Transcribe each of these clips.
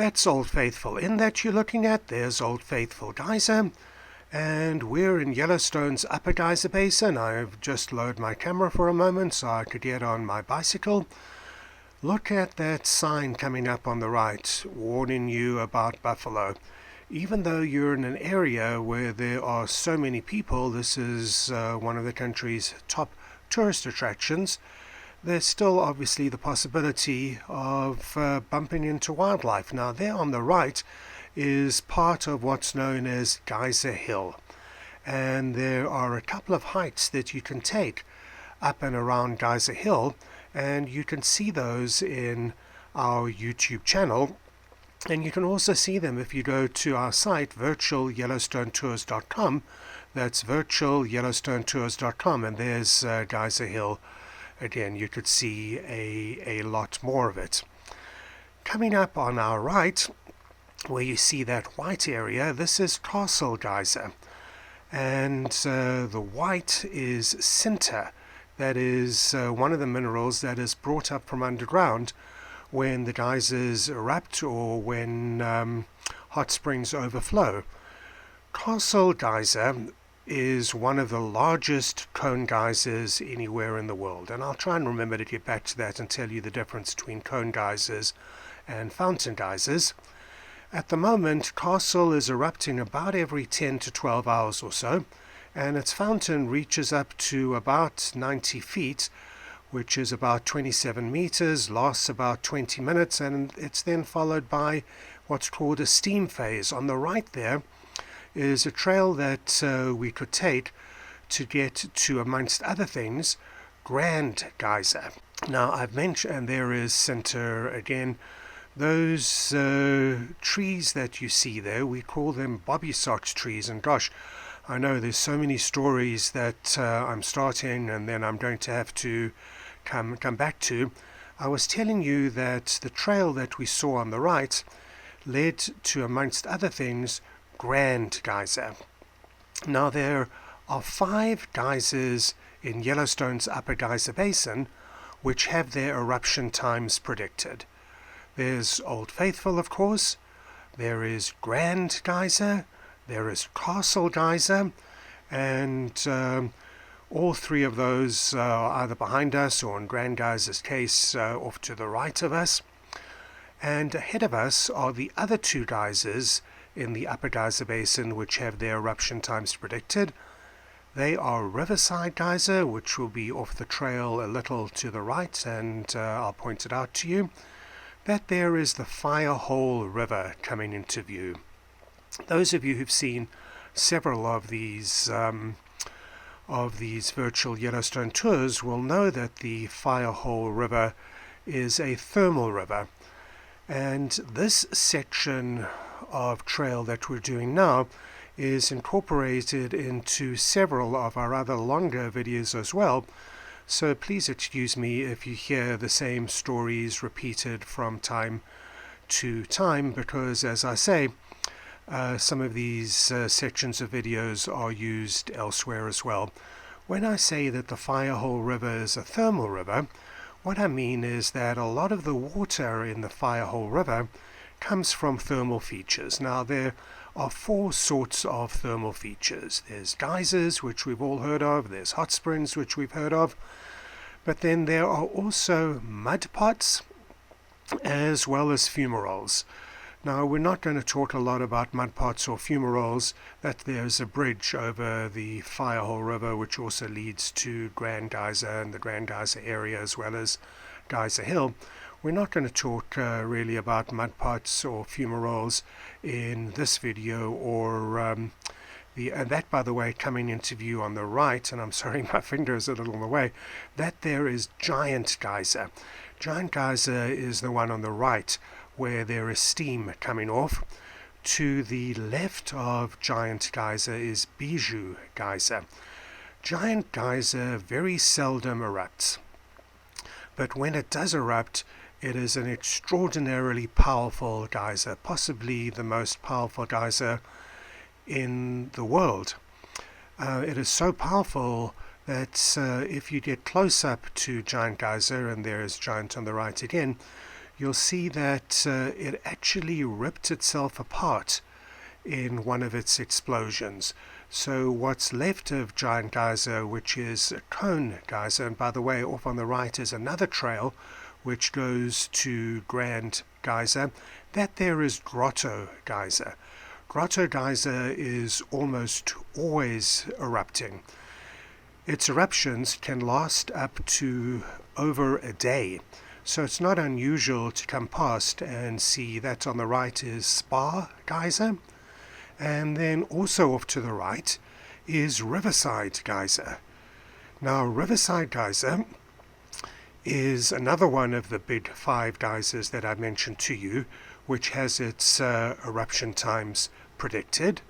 That's Old Faithful Inn that you're looking at. There's Old Faithful Geyser. And we're in Yellowstone's Upper Geyser Basin. I've just loaded my camera for a moment so I could get on my bicycle. Look at that sign coming up on the right, warning you about buffalo. Even though you're in an area where there are so many people, this is one of the country's top tourist attractions, there's still obviously the possibility of bumping into wildlife. Now there on the right is part of what's known as Geyser Hill, and there are a couple of hikes that you can take up and around Geyser Hill, and you can see those in our YouTube channel, and you can also see them if you go to our site virtualyellowstonetours.com. That's virtualyellowstonetours.com, and there's Geyser Hill. Again, you could see a lot more of it. Coming up on our right, where you see that white area, this is Castle Geyser, and the white is sinter. That is one of the minerals that is brought up from underground when the geysers erupt or when hot springs overflow. Castle Geyser is one of the largest cone geysers anywhere in the world, and I'll try and remember to get back to that and tell you the difference between cone geysers and fountain geysers. At the moment, Castle is erupting about every 10 to 12 hours or so, and its fountain reaches up to about 90 feet, which is about 27 meters, lasts about 20 minutes, and it's then followed by what's called a steam phase. On the right there is a trail that we could take to get to, amongst other things, Grand Geyser. Now I've mentioned, and there is center again, those trees that you see there, we call them bobby socks trees, and gosh, I know there's so many stories that I'm starting and then I'm going to have to come back to. I was telling you that the trail that we saw on the right led to, amongst other things, Grand Geyser. Now there are 5 geysers in Yellowstone's Upper Geyser Basin which have their eruption times predicted. There's Old Faithful, of course, there is Grand Geyser, there is Castle Geyser, and all 3 of those are either behind us or, in Grand Geyser's case, off to the right of us. And ahead of us are the other 2 geysers in the Upper Geyser Basin which have their eruption times predicted. They are Riverside Geyser, which will be off the trail a little to the right, and I'll point it out to you. That there is the Firehole River coming into view. Those of you who've seen several of these virtual Yellowstone tours will know that the Firehole River is a thermal river, and this section of trail that we're doing now is incorporated into several of our other longer videos as well. So please excuse me if you hear the same stories repeated from time to time, because, as I say, some of these sections of videos are used elsewhere as well. When I say that the Firehole River is a thermal river, what I mean is that a lot of the water in the Firehole River comes from thermal features. Now there are 4 sorts of thermal features. There's geysers, which we've all heard of, there's hot springs, which we've heard of, but then there are also mud pots as well as fumaroles. Now we're not going to talk a lot about mud pots or fumaroles, that there's a bridge over the Firehole River which also leads to Grand Geyser and the Grand Geyser area as well as Geyser Hill. We're not going to talk really about mud pots or fumaroles in this video, or that, by the way, coming into view on the right, and I'm sorry my finger is a little in the way, that there is Giant Geyser. Giant Geyser is the one on the right where there is steam coming off. To the left of Giant Geyser is Bijou Geyser. Giant Geyser very seldom erupts, but when it does erupt, it is an extraordinarily powerful geyser, possibly the most powerful geyser in the world. It is so powerful that if you get close up to Giant Geyser, and there is Giant on the right again, you'll see that it actually ripped itself apart in one of its explosions. So what's left of Giant Geyser, which is a cone geyser, and by the way, off on the right is another trail which goes to Grand Geyser, that there is Grotto Geyser. Grotto Geyser is almost always erupting. Its eruptions can last up to over a day. So it's not unusual to come past and see that on the right is Spa Geyser. And then also off to the right is Riverside Geyser. Now Riverside Geyser is another one of the big five geysers that I mentioned to you, which has its eruption times predicted.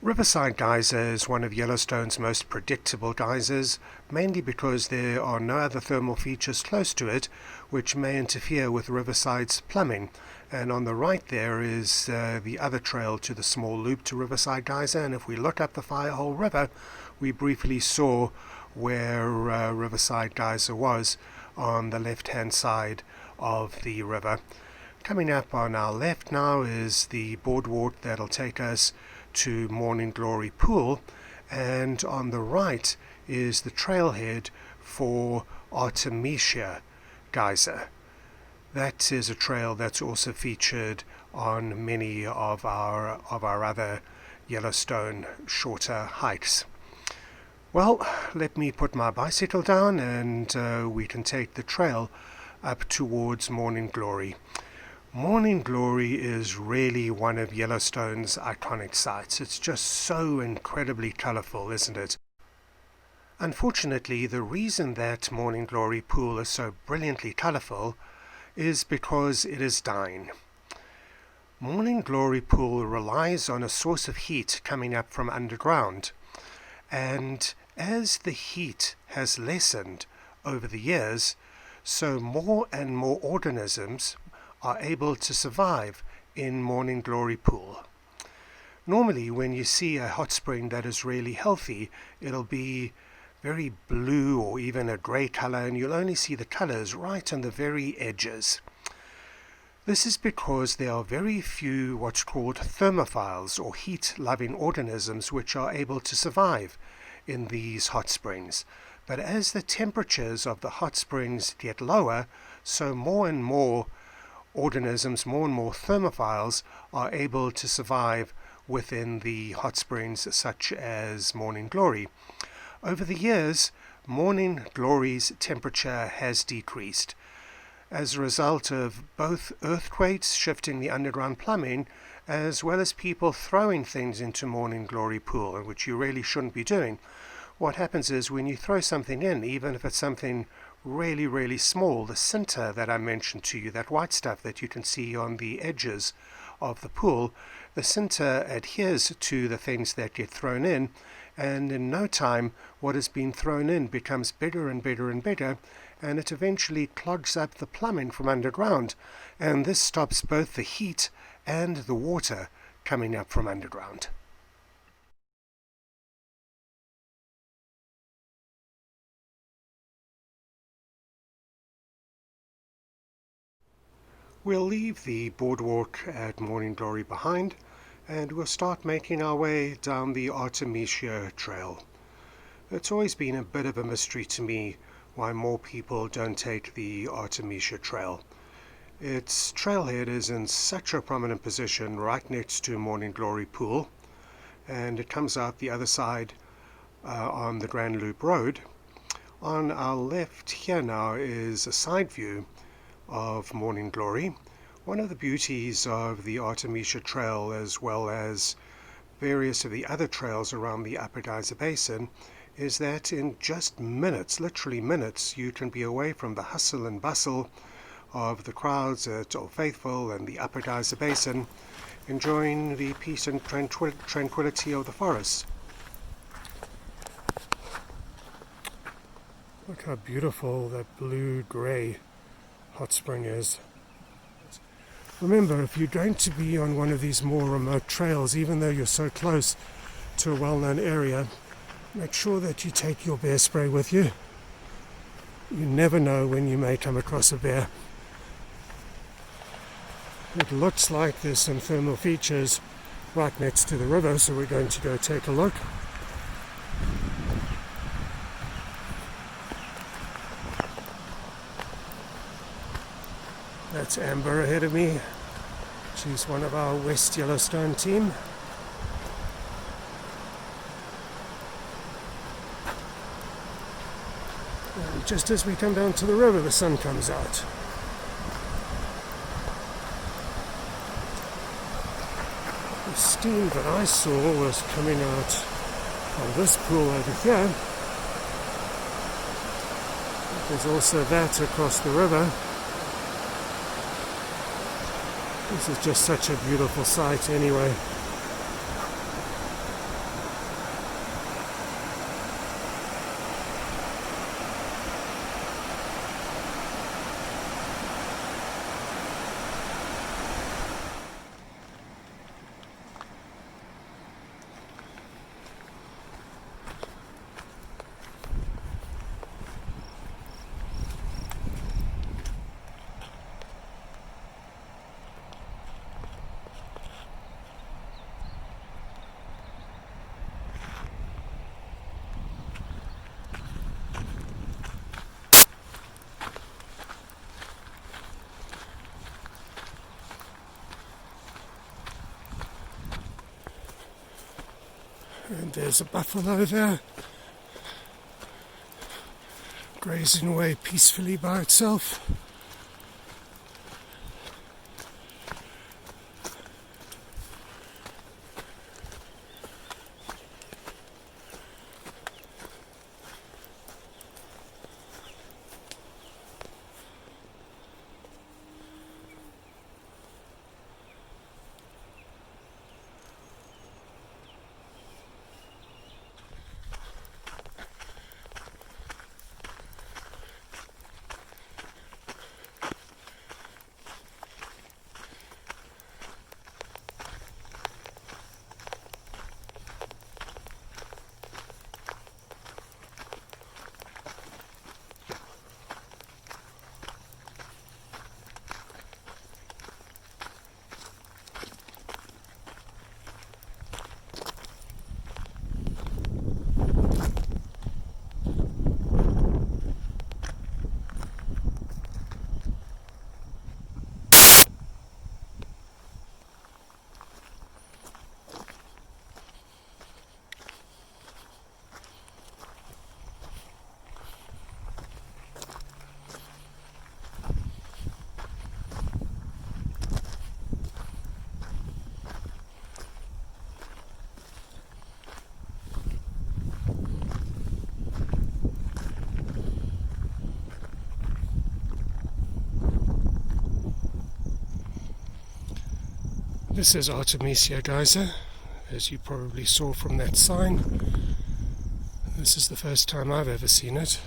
Riverside Geyser is one of Yellowstone's most predictable geysers, mainly because there are no other thermal features close to it which may interfere with Riverside's plumbing. And on the right there is the other trail to the small loop to Riverside Geyser, and if we look up the Firehole River, we briefly saw where Riverside Geyser was on the left-hand side of the river. Coming up on our left now is the boardwalk that'll take us to Morning Glory Pool, and on the right is the trailhead for Artemisia Geyser. That is a trail that's also featured on many of our other Yellowstone shorter hikes. Well, let me put my bicycle down and we can take the trail up towards Morning Glory. Morning Glory is really one of Yellowstone's iconic sites. It's just so incredibly colorful, isn't it? Unfortunately, the reason that Morning Glory Pool is so brilliantly colorful is because it is dying. Morning Glory Pool relies on a source of heat coming up from underground, and as the heat has lessened over the years, so more and more organisms are able to survive in Morning Glory Pool. Normally, when you see a hot spring that is really healthy, it'll be very blue or even a gray color, and you'll only see the colors right on the very edges. This is because there are very few what's called thermophiles or heat-loving organisms which are able to survive in these hot springs. But as the temperatures of the hot springs get lower, so more and more organisms, more and more thermophiles are able to survive within the hot springs such as Morning Glory. Over the years, Morning Glory's temperature has decreased as a result of both earthquakes shifting the underground plumbing, as well as people throwing things into Morning Glory Pool, which you really shouldn't be doing. What happens is when you throw something in, even if it's something really, really small, the sinter that I mentioned to you, that white stuff that you can see on the edges of the pool, the sinter adheres to the things that get thrown in, and in no time what has been thrown in becomes bigger and bigger and bigger, and it eventually clogs up the plumbing from underground, and this stops both the heat and the water coming up from underground. We'll leave the boardwalk at Morning Glory behind, and we'll start making our way down the Artemisia Trail. It's always been a bit of a mystery to me why more people don't take the Artemisia Trail. Its trailhead is in such a prominent position right next to Morning Glory Pool, and it comes out the other side on the Grand Loop Road. On our left here now is a side view of Morning Glory. One of the beauties of the Artemisia Trail, as well as various of the other trails around the Upper Geyser Basin, is that in just minutes, literally minutes, you can be away from the hustle and bustle of the crowds at Old Faithful and the Upper Geyser Basin, enjoying the peace and tranquility of the forest. Look how beautiful that blue-gray hot spring is. Remember, if you're going to be on one of these more remote trails, even though you're so close to a well-known area, make sure that you take your bear spray with you. You never know when you may come across a bear. It looks like there's some thermal features right next to the river, so we're going to go take a look. That's Amber ahead of me. She's one of our West Yellowstone team. And just as we come down to the river, the sun comes out. The steam that I saw was coming out from this pool over here. There's also that across the river. This is just such a beautiful sight anyway. And there's a buffalo there, grazing away peacefully by itself. This is Artemisia Geyser, as you probably saw from that sign. This is the first time I've ever seen it.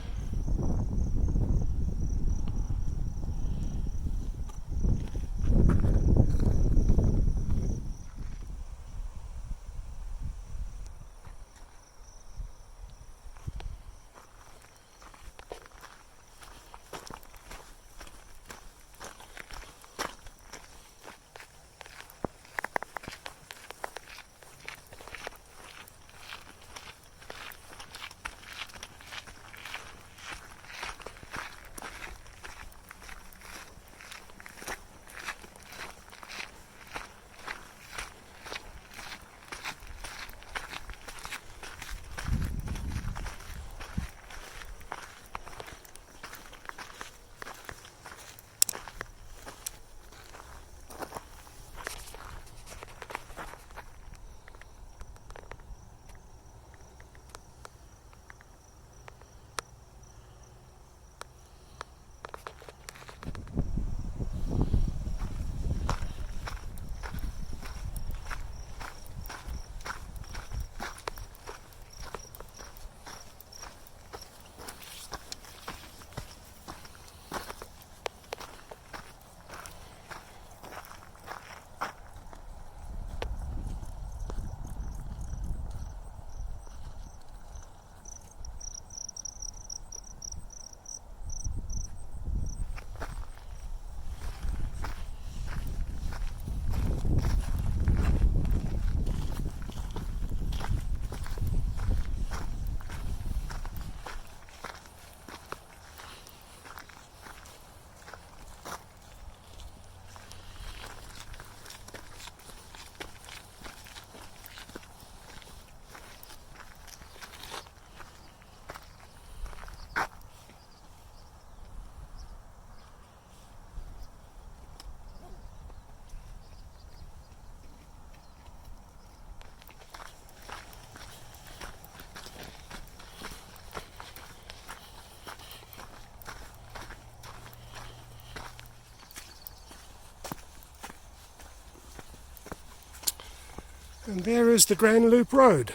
And there is the Grand Loop Road.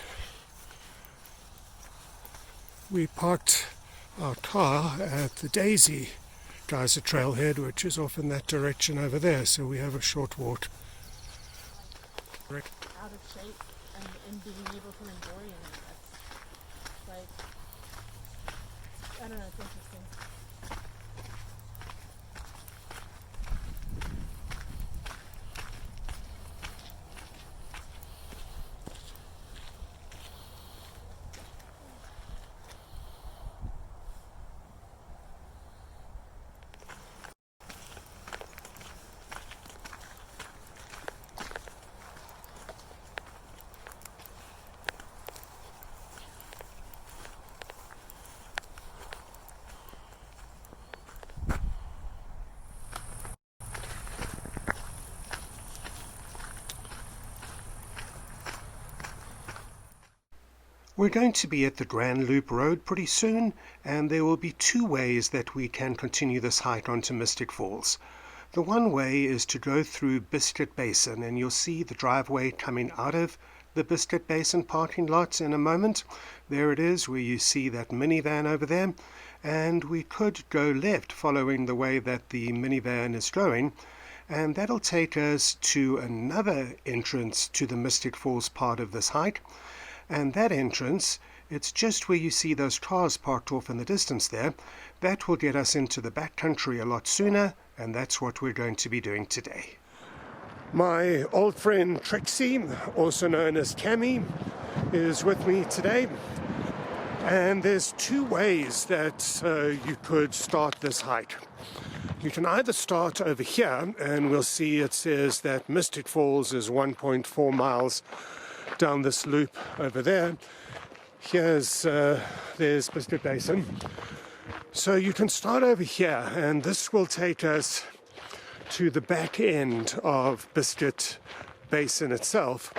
We parked our car at the Daisy Geyser Trailhead, which is off in that direction over there, so we have a short walk. Out of shape and being able to enjoy it. It's like, I don't know, it's interesting. We're going to be at the Grand Loop Road pretty soon, and there will be two ways that we can continue this hike onto Mystic Falls. The one way is to go through Biscuit Basin, and you'll see the driveway coming out of the Biscuit Basin parking lot in a moment. There it is, where you see that minivan over there, and we could go left following the way that the minivan is going, and that'll take us to another entrance to the Mystic Falls part of this hike. And that entrance, it's just where you see those cars parked off in the distance there. That will get us into the backcountry a lot sooner, and that's what we're going to be doing today. My old friend Trixie, also known as Cammy, is with me today. And there's two ways that you could start this hike. You can either start over here, and we'll see it says that Mystic Falls is 1.4 miles down this loop over there. There's Biscuit Basin. So you can start over here, and this will take us to the back end of Biscuit Basin itself.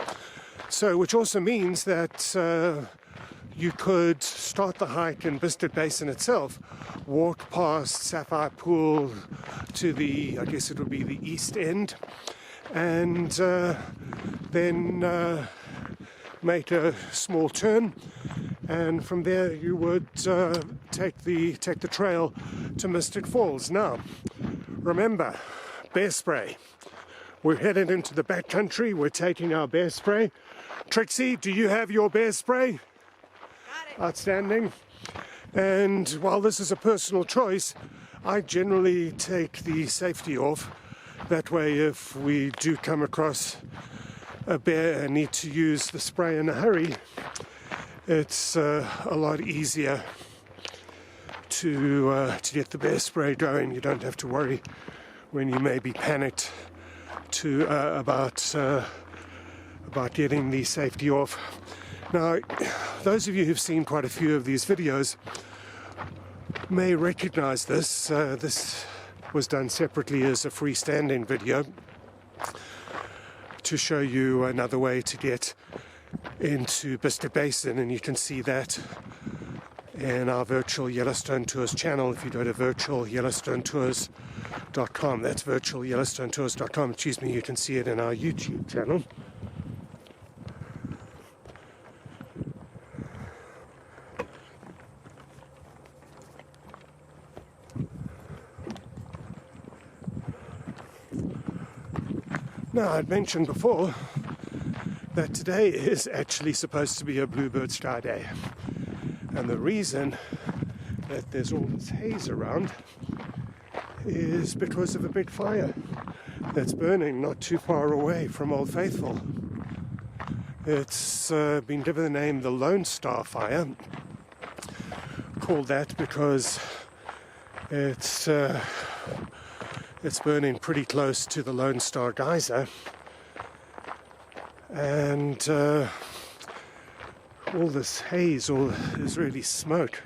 So, which also means that you could start the hike in Biscuit Basin itself, walk past Sapphire Pool to the, I guess it would be the east end, and then make a small turn, and from there you would take the trail to Mystic Falls. Now, remember, bear spray. We're headed into the backcountry. We're taking our bear spray. Trixie, do you have your bear spray? Got it. Outstanding. And while this is a personal choice, I generally take the safety off. That way, if we do come across a bear and need to use the spray in a hurry, it's a lot easier to get the bear spray going. You don't have to worry when you may be panicked about getting the safety off. Now, those of you who've seen quite a few of these videos may recognize this. This was done separately as a freestanding video to show you another way to get into Biscuit Basin, and you can see that in our Virtual Yellowstone Tours channel if you go to virtualyellowstonetours.com. That's virtualyellowstonetours.com. Excuse me, you can see it in our YouTube channel. Now, I'd mentioned before that today is actually supposed to be a bluebird sky day. And the reason that there's all this haze around is because of a big fire that's burning not too far away from Old Faithful. It's been given the name the Lone Star Fire, called that because it's burning pretty close to the Lone Star Geyser, and all this haze is really smoke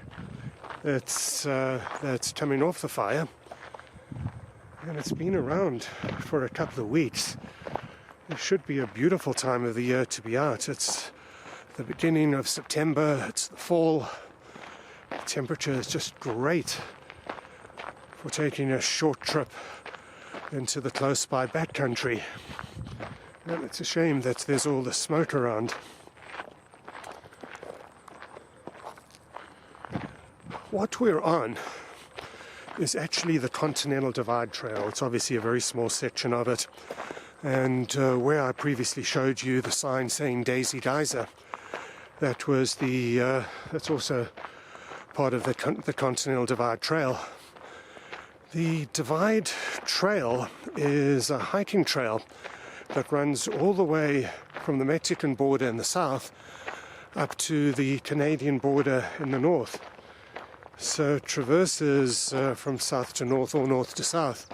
that's coming off the fire, and it's been around for a couple of weeks. It should be a beautiful time of the year to be out. It's the beginning of September, it's the fall. The temperature is just great for taking a short trip into the close by backcountry. And it's a shame that there's all this smoke around. What we're on is actually the Continental Divide Trail. It's obviously a very small section of it. And where I previously showed you the sign saying Daisy Geyser, that was that's also part of the Continental Divide Trail. The Divide Trail is a hiking trail that runs all the way from the Mexican border in the south up to the Canadian border in the north. So it traverses from south to north or north to south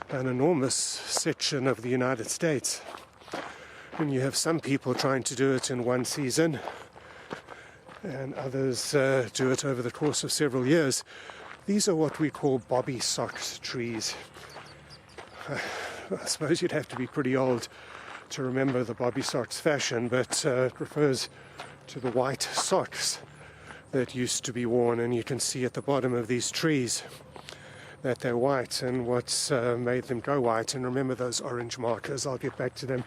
an enormous section of the United States. And you have some people trying to do it in one season, and others do it over the course of several years. These are what we call bobby socked trees. I suppose you'd have to be pretty old to remember the bobby socks fashion, but it refers to the white socks that used to be worn, and you can see at the bottom of these trees that they're white, and what's made them go white, and remember those orange markers, I'll get back to them,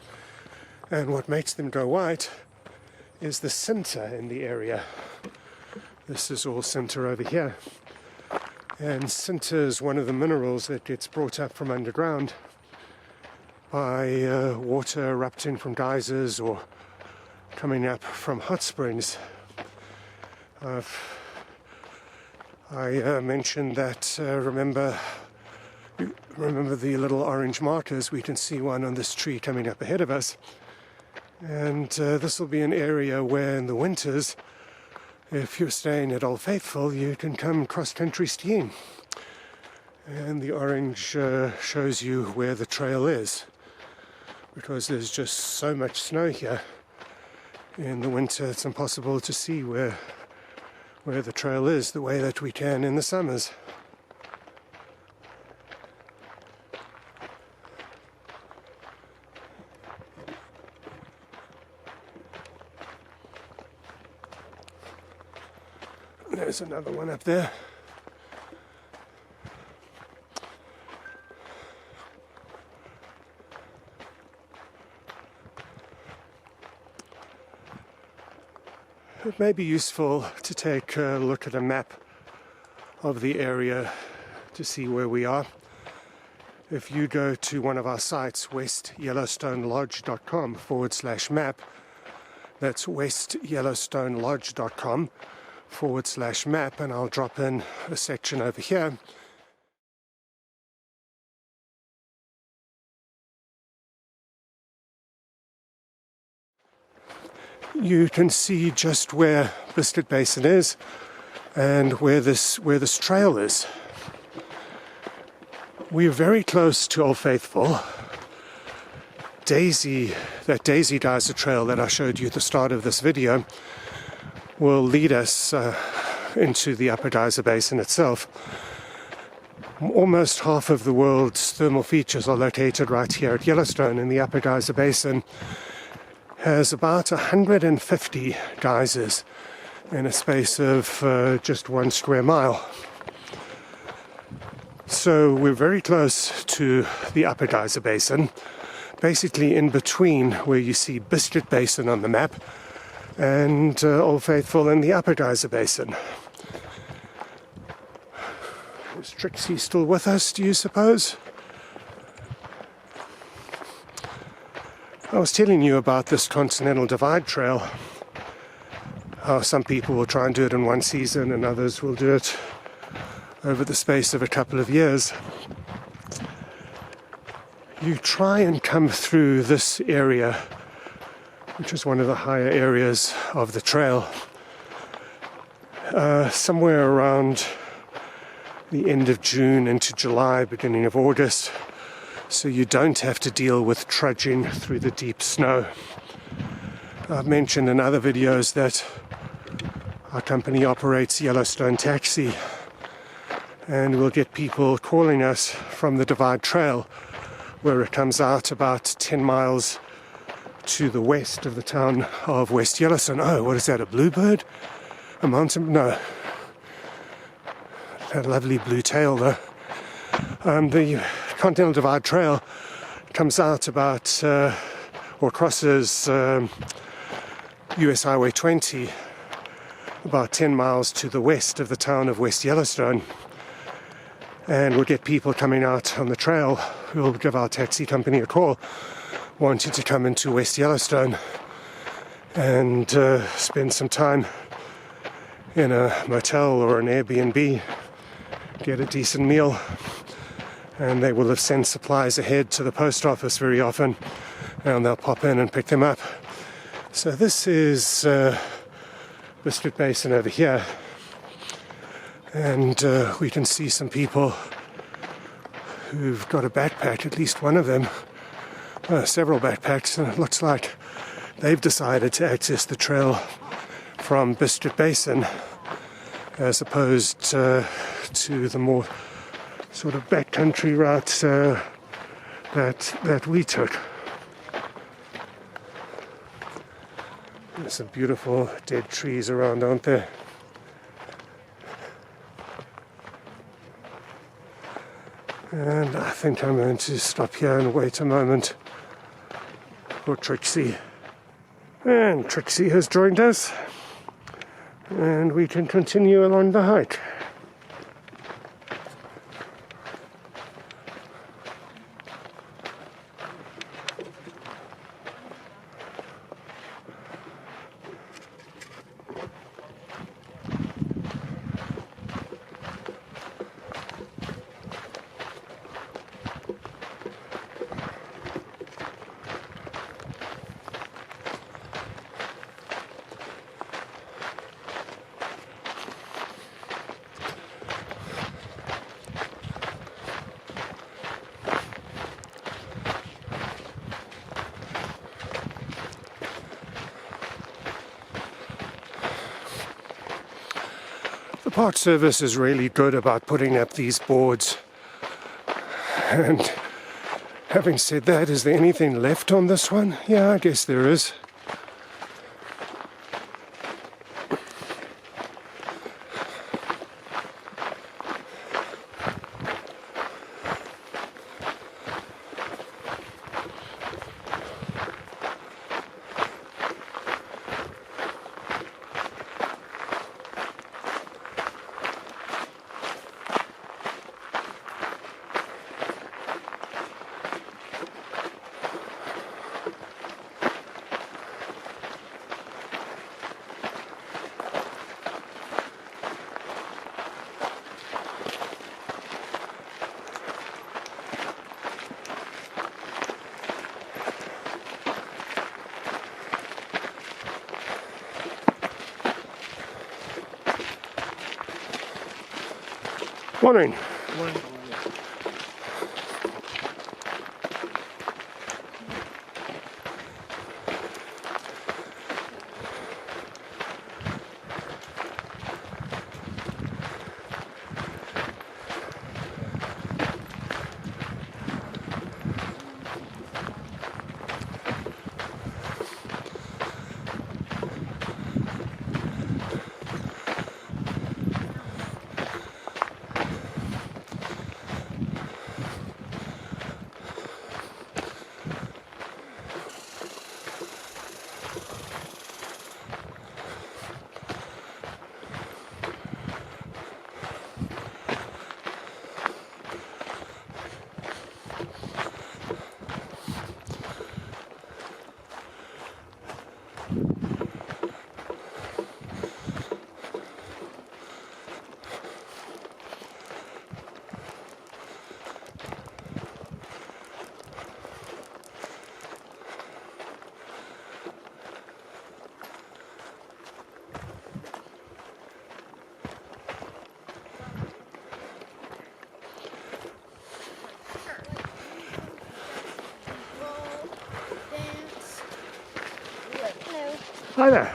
and what makes them go white is the sinter in the area. This is all sinter over here, and sinter is one of the minerals that gets brought up from underground by water erupting from geysers or coming up from hot springs. I mentioned that remember the little orange markers. We can see one on this tree coming up ahead of us, and this will be an area where in the winters, if you're staying at Old Faithful, you can come cross-country skiing, and the orange shows you where the trail is, because there's just so much snow here. In the winter it's impossible to see where the trail is the way that we can in the summers. There's another one up there. It may be useful to take a look at a map of the area to see where we are. If you go to one of our sites, westyellowstonelodge.com/map, that's westyellowstonelodge.com/map, and I'll drop in a section over here. You can see just where Biscuit Basin is and where this trail is. We're very close to Old Faithful. That Daisy Geyser Trail that I showed you at the start of this video will lead us into the Upper Geyser Basin itself. Almost half of the world's thermal features are located right here at Yellowstone, in the Upper Geyser Basin. Has about 150 geysers in a space of just 1 square mile. So we're very close to the Upper Geyser Basin, basically in between where you see Biscuit Basin on the map and Old Faithful in the Upper Geyser Basin. Is Trixie still with us, do you suppose? I was telling you about this Continental Divide Trail, how some people will try and do it in one season and others will do it over the space of a couple of years. You try and come through this area, which is one of the higher areas of the trail, somewhere around the end of June into July, beginning of August, so you don't have to deal with trudging through the deep snow. I've mentioned in other videos that our company operates Yellowstone Taxi, and we'll get people calling us from the Divide Trail, where it comes out about 10 miles to the west of the town of West Yellowstone. Oh, what is that, a bluebird? A mountain? No. That lovely blue tail though. The Continental Divide Trail comes out about or crosses US Highway 20 about 10 miles to the west of the town of West Yellowstone, and we'll get people coming out on the trail who will give our taxi company a call wanting to come into West Yellowstone and spend some time in a motel or an Airbnb, get a decent meal, and they will have sent supplies ahead to the post office very often, and they'll pop in and pick them up. So this is Biscuit Basin over here, and we can see some people who've got a backpack, at least one of them, several backpacks, and it looks like they've decided to access the trail from Biscuit Basin as opposed to the more sort of backcountry route that we took. There's some beautiful dead trees around, aren't there? And I think I'm going to stop here and wait a moment for Trixie. And Trixie has joined us, and we can continue along the hike. The Park Service is really good about putting up these boards. And having said that, is there anything left on this one? Yeah, I guess there is. Morning. Morning. Hi there.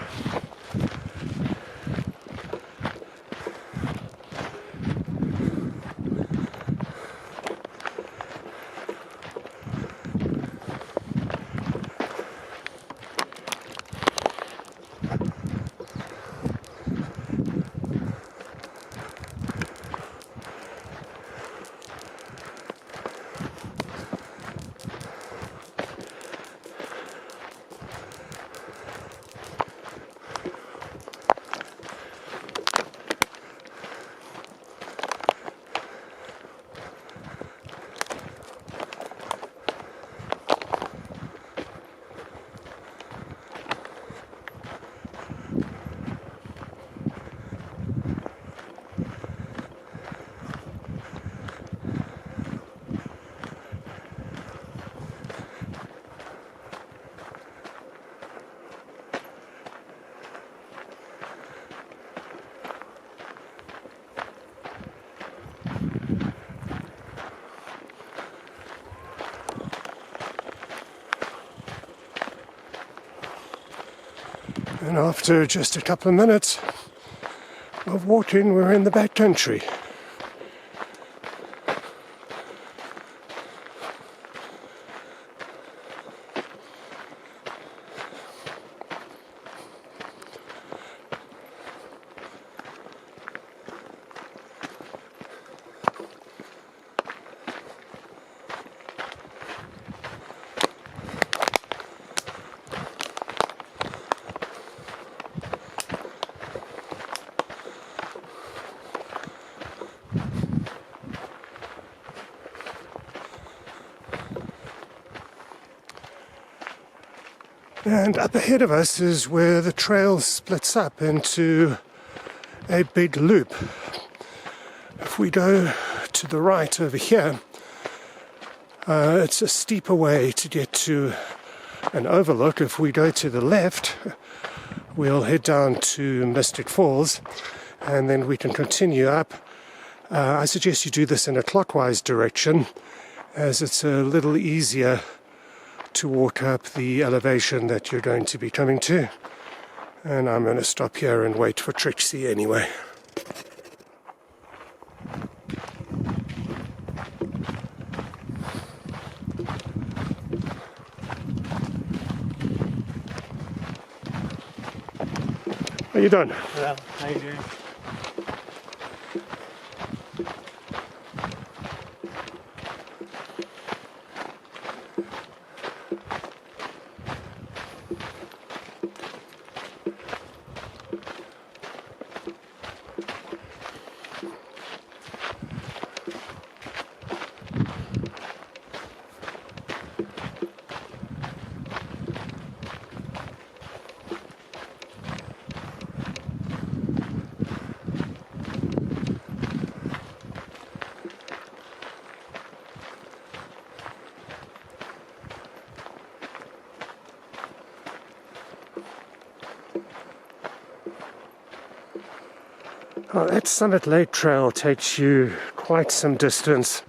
And after just a couple of minutes of walking, we're in the backcountry. And up ahead of us is where the trail splits up into a big loop. If we go to the right over here, it's a steeper way to get to an overlook. If we go to the left, we'll head down to Mystic Falls, and then we can continue up. I suggest you do this in a clockwise direction, as it's a little easier to walk up the elevation that you're going to be coming to. And I'm going to stop here and wait for Trixie anyway. How you doing? Well, how you doing? Well, that Summit Lake Trail takes you quite some distance,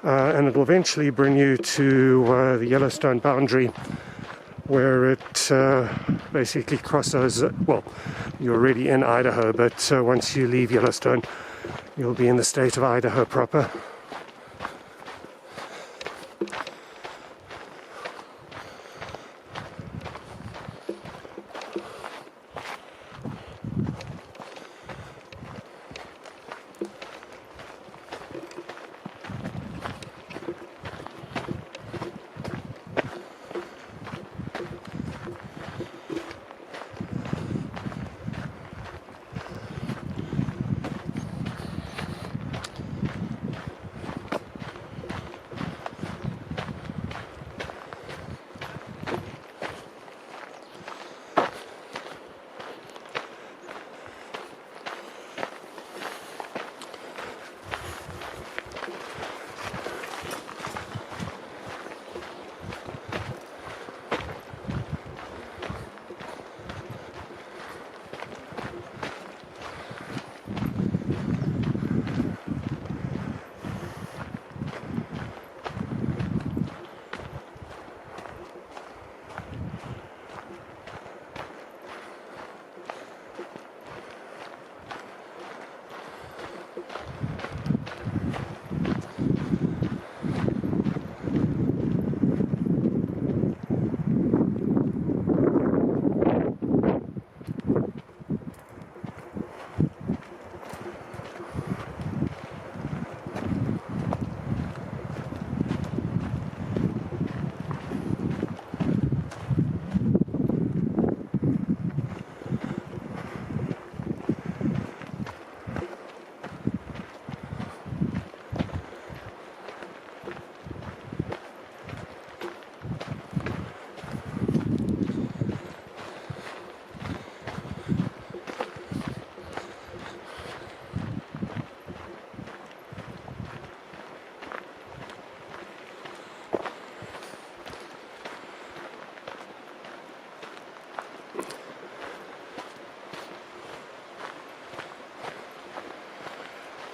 and it'll eventually bring you to the Yellowstone boundary, where it basically crosses, well, you're already in Idaho, but once you leave Yellowstone, you'll be in the state of Idaho proper.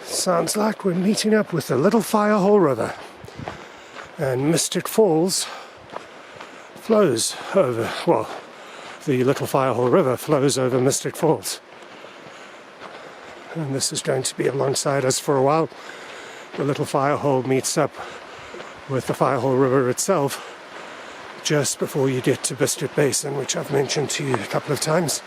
Sounds like we're meeting up with the little Firehole River, and Mystic Falls flows over, well, the little Firehole River flows over Mystic Falls. And this is going to be alongside us for a while. The little Firehole meets up with the Firehole River itself just before you get to Biscuit Basin, which I've mentioned to you a couple of times.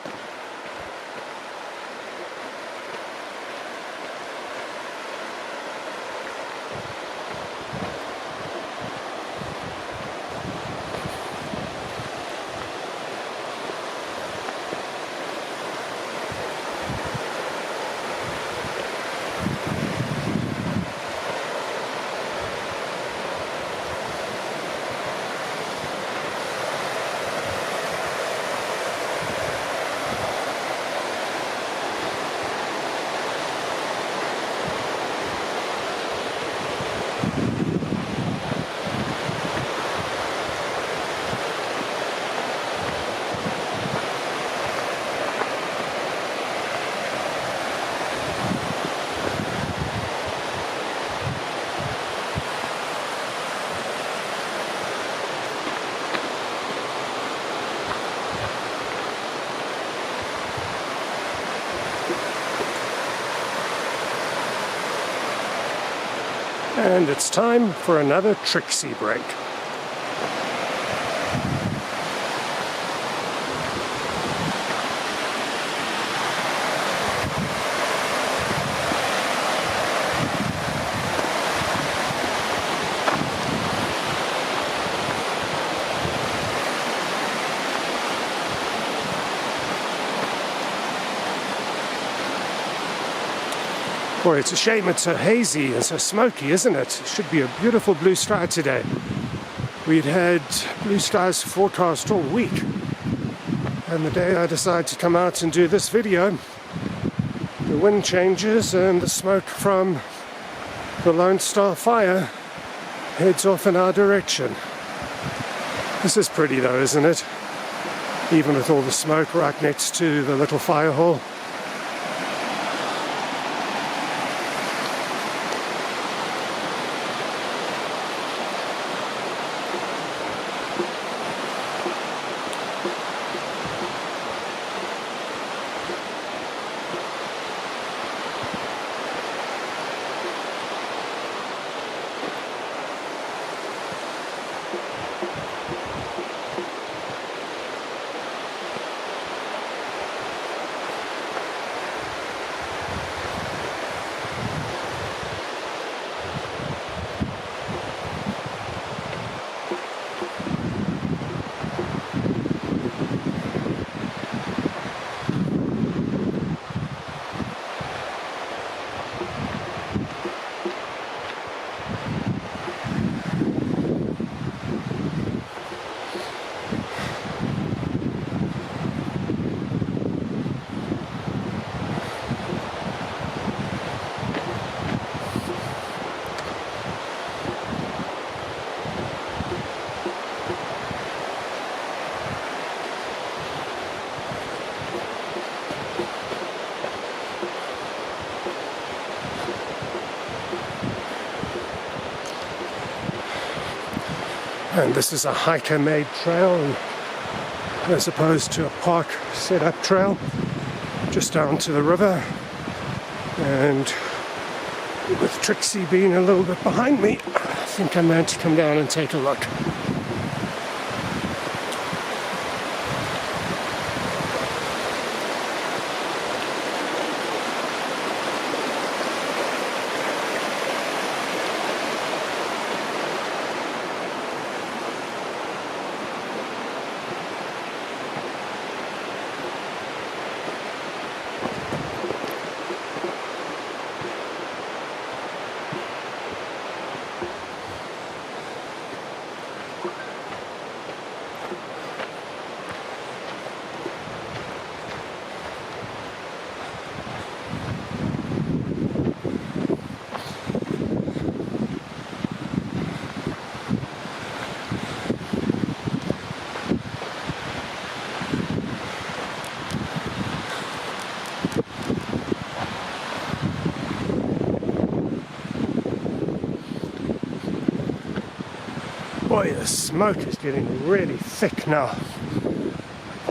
And it's time for another Trixie break. Boy, it's a shame it's so hazy and so smoky, isn't it? It should be a beautiful blue sky today. We'd had blue skies forecast all week. And the day I decide to come out and do this video, the wind changes and the smoke from the Lone Star fire heads off in our direction. This is pretty though, isn't it? Even with all the smoke right next to the little fire hole. And this is a hiker-made trail as opposed to a park set-up trail, just down to the river. And with Trixie being a little bit behind me, I think I'm going to come down and take a look. Boy, the smoke is getting really thick now.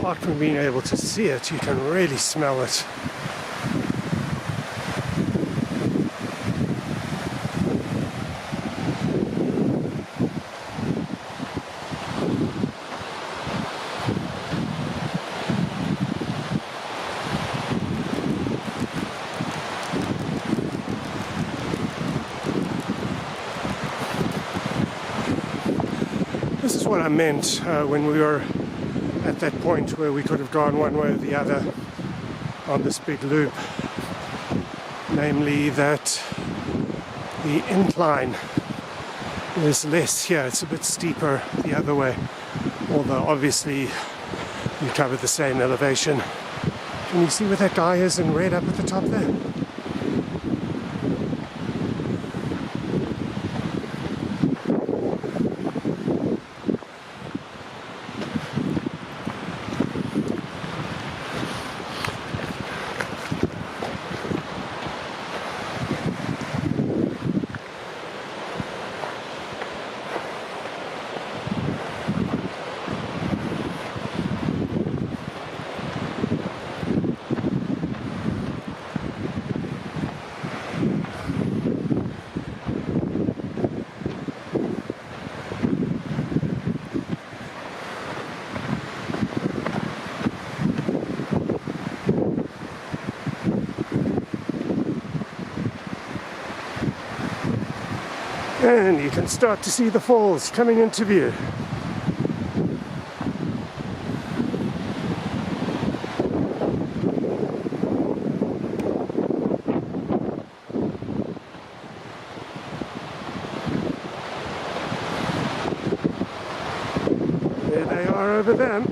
apart from being able to see it, you can really smell it. This is what I meant when we were at that point where we could have gone one way or the other on this big loop. Namely that the incline is less here, it's a bit steeper the other way. Although obviously you cover the same elevation. Can you see where that guy is in red up at the top there? And you can start to see the falls coming into view. There they are over there.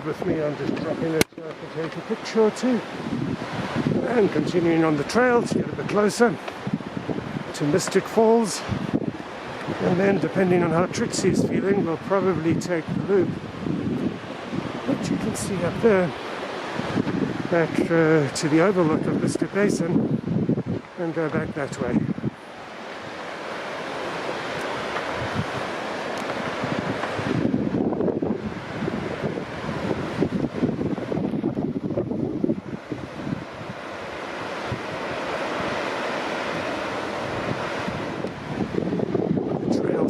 With me, I'm just dropping it so I can take a picture or two, and continuing on the trail to get a bit closer to Mystic Falls, and then depending on how Trixie is feeling we'll probably take the loop which you can see up there back to the overlook of Biscuit Basin and go back that way.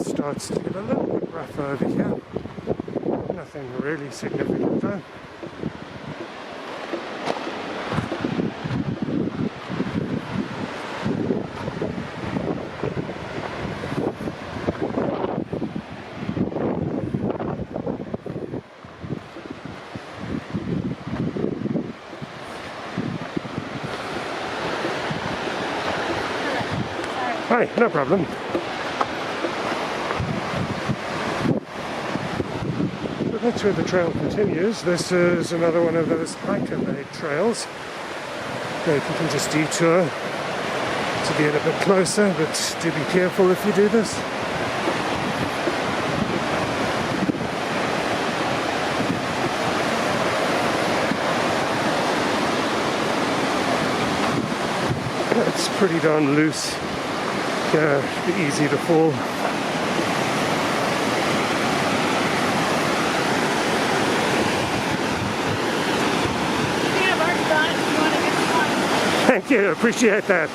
Starts to get a little bit rougher over here. Nothing really significant though. Hi, no problem. That's where the trail continues. This is another one of those hiker-made trails that you can just detour to get a bit closer, but do be careful if you do this. It's pretty darn loose. Yeah, it'd be easy to fall. Thank you, appreciate that.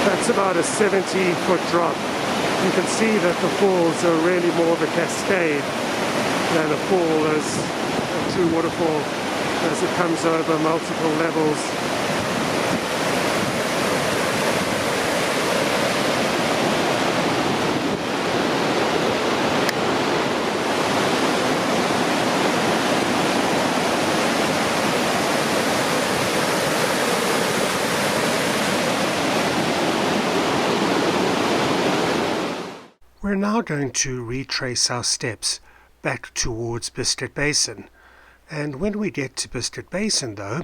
That's about a 70-foot drop. You can see that the falls are really more of a cascade than a fall as a true waterfall, as it comes over multiple levels. We're now going to retrace our steps back towards Biscuit Basin. And when we get to Biscuit Basin, though,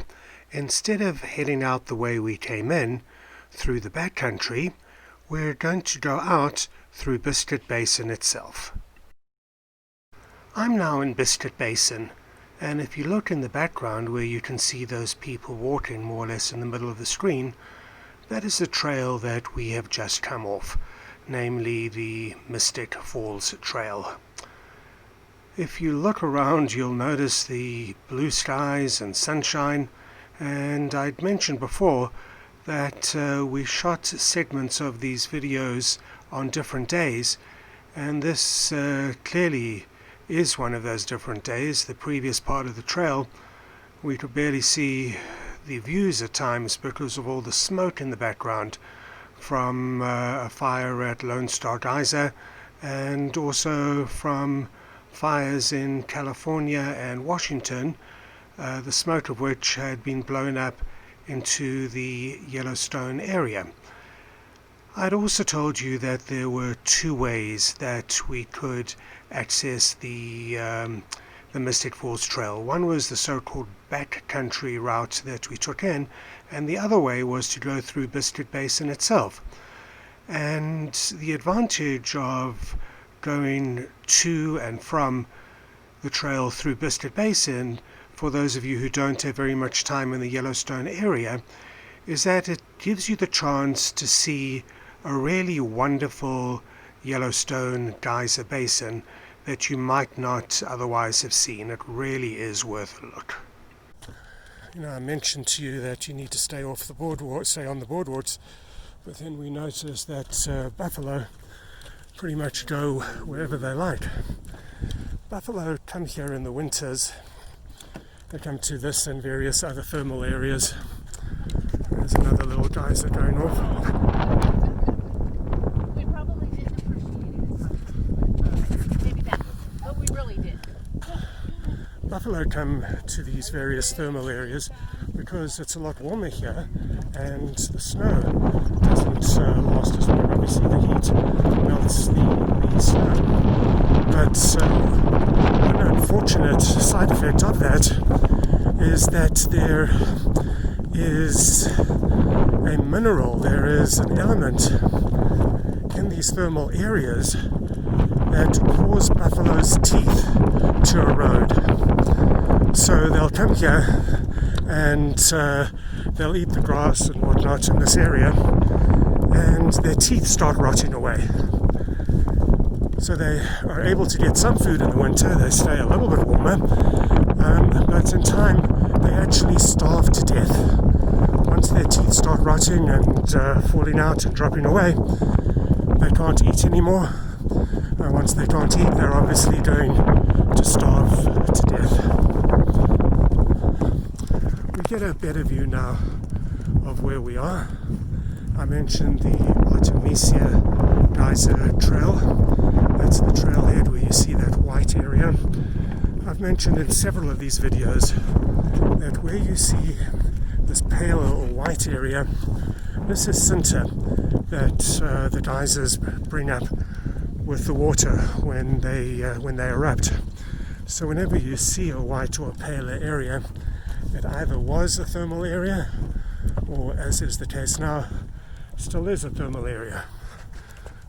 instead of heading out the way we came in, through the backcountry, we're going to go out through Biscuit Basin itself. I'm now in Biscuit Basin, and if you look in the background where you can see those people walking more or less in the middle of the screen, that is the trail that we have just come off, namely the Mystic Falls Trail. If you look around, you'll notice the blue skies and sunshine, and I'd mentioned before that we shot segments of these videos on different days, and this clearly is one of those different days. The previous part of the trail, we could barely see the views at times because of all the smoke in the background from a fire at Lone Star Geyser, and also from fires in California and Washington, the smoke of which had been blown up into the Yellowstone area. I'd also told you that there were two ways that we could access the Mystic Falls Trail. One was the so-called backcountry route that we took in, and the other way was to go through Biscuit Basin itself. And the advantage of going to and from the trail through Biscuit Basin, for those of you who don't have very much time in the Yellowstone area, is that it gives you the chance to see a really wonderful Yellowstone geyser basin that you might not otherwise have seen. It really is worth a look. You know, I mentioned to you that you need to stay on the boardwalks, but then we noticed that buffalo pretty much go wherever they like. Buffalo come here in the winters. They come to this and various other thermal areas. There's another little geyser going off. We probably didn't appreciate it. Maybe that, but we really did. Buffalo come to these various thermal areas because it's a lot warmer here, and the snow doesn't last as long. Obviously the heat melts the snow, but one unfortunate side effect of that is that there is a mineral, there is an element in these thermal areas that cause buffalo's teeth to erode. So they'll come here and they'll eat the grass and whatnot in this area, and their teeth start rotting away. So they are able to get some food in the winter, they stay a little bit warmer, but in time they actually starve to death. Once their teeth start rotting and falling out and dropping away, they can't eat anymore. Once they can't eat, they're obviously going to starve to death. We get a better view now of where we are. I mentioned the Artemisia Geyser Trail. That's the trailhead where you see that white area. I've mentioned in several of these videos that where you see this pale or white area, this is sinter that the geysers bring up with the water when they erupt. So whenever you see a white or a paler area, it either was a thermal area, or as is the case now, still is a thermal area.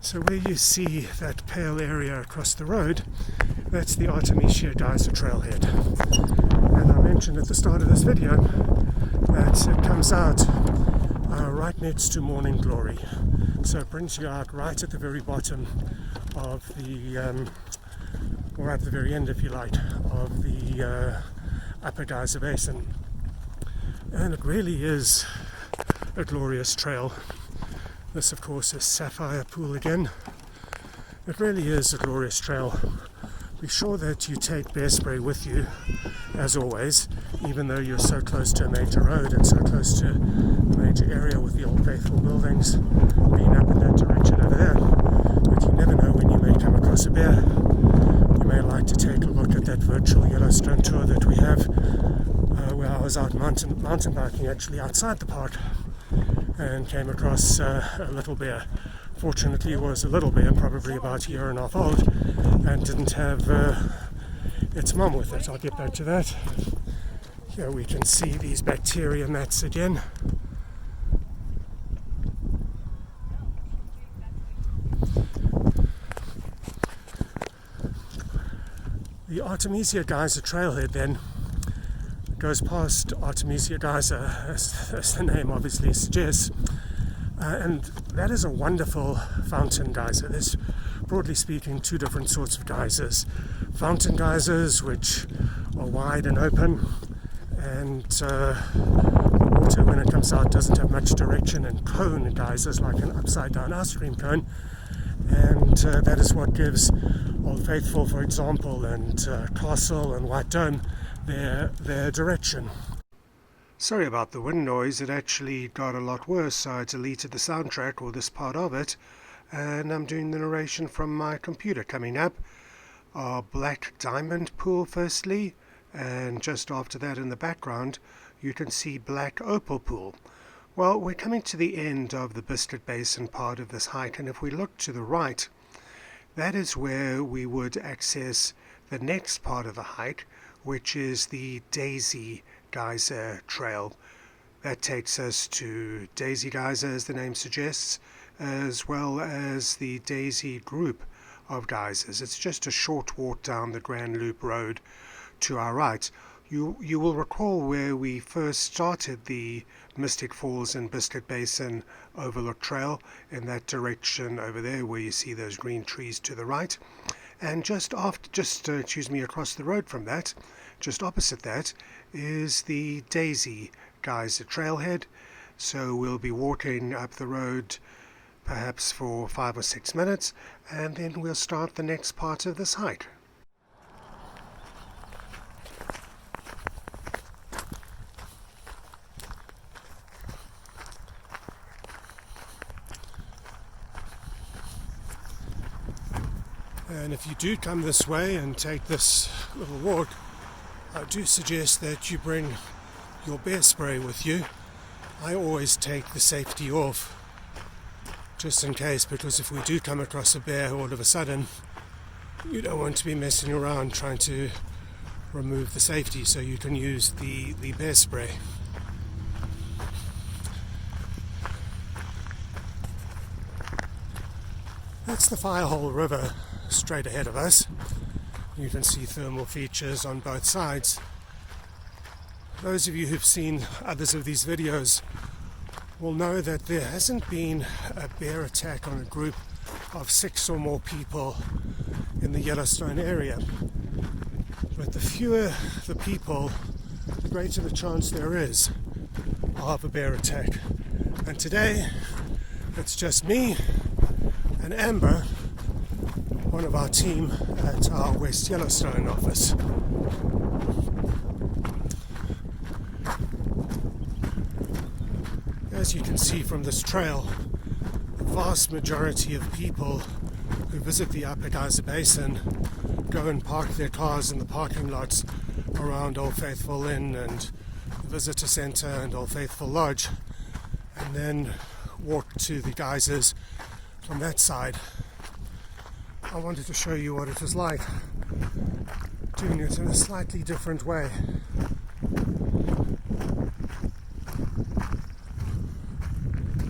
So where you see that pale area across the road, that's the Artemisia Geyser Trailhead. And I mentioned at the start of this video that it comes out right next to Morning Glory. So it brings you out right at the very bottom of the, or at the very end if you like, of the Upper Geyser Basin. And it really is a glorious trail. This of course is Sapphire Pool again. It really is a glorious trail. Be sure that you take bear spray with you, as always, even though you're so close to a major road and so close to a major area with the Old Faithful buildings being up in that direction over there. But you never know when you may come across a bear. You may like to take a look at that virtual Yellowstone tour that we have, where I was out mountain biking actually outside the park and came across a little bear. Fortunately, it was a little bear, probably about a year and a half old, and didn't have its mum with it. I'll get back to that. Here we can see these bacteria mats again. The Artemisia Geyser Trailhead then goes past Artemisia Geyser, as the name obviously suggests. And that is a wonderful fountain geyser. There's, broadly speaking, two different sorts of geysers. Fountain geysers, which are wide and open, and the water, when it comes out, doesn't have much direction, and cone geysers, like an upside-down ice cream cone. And that is what gives Old Faithful, for example, and Castle and White Dome their direction. Sorry about the wind noise. It actually got a lot worse, so I deleted the soundtrack, or this part of it, and I'm doing the narration from my computer. Coming up, our Black Diamond Pool firstly, and just after that in the background you can see Black Opal Pool. Well, we're coming to the end of the Biscuit Basin part of this hike, and if we look to the right, that is where we would access the next part of the hike, which is the Daisy Geyser Trail. That takes us to Daisy Geyser, as the name suggests, as well as the Daisy group of geysers. It's just a short walk down the Grand Loop Road to our right. You will recall where we first started the Mystic Falls and Biscuit Basin Overlook Trail, in that direction over there where you see those green trees to the right. And just across the road from that, just opposite that, is the Daisy Geyser Trailhead. So we'll be walking up the road perhaps for 5 or 6 minutes, and then we'll start the next part of this hike. And if you do come this way and take this little walk, I do suggest that you bring your bear spray with you. I always take the safety off, just in case, because if we do come across a bear all of a sudden, you don't want to be messing around trying to remove the safety, so you can use the bear spray. That's the Firehole River straight ahead of us. You can see thermal features on both sides. Those of you who've seen others of these videos will know that there hasn't been a bear attack on a group of 6 or more people in the Yellowstone area. But the fewer the people, the greater the chance there is of a bear attack. And today, it's just me and Amber, one of our team at our West Yellowstone office. As you can see from this trail, the vast majority of people who visit the Upper Geyser Basin go and park their cars in the parking lots around Old Faithful Inn and the Visitor Center and Old Faithful Lodge, and then walk to the geysers from that side. I wanted to show you what it was like doing it in a slightly different way.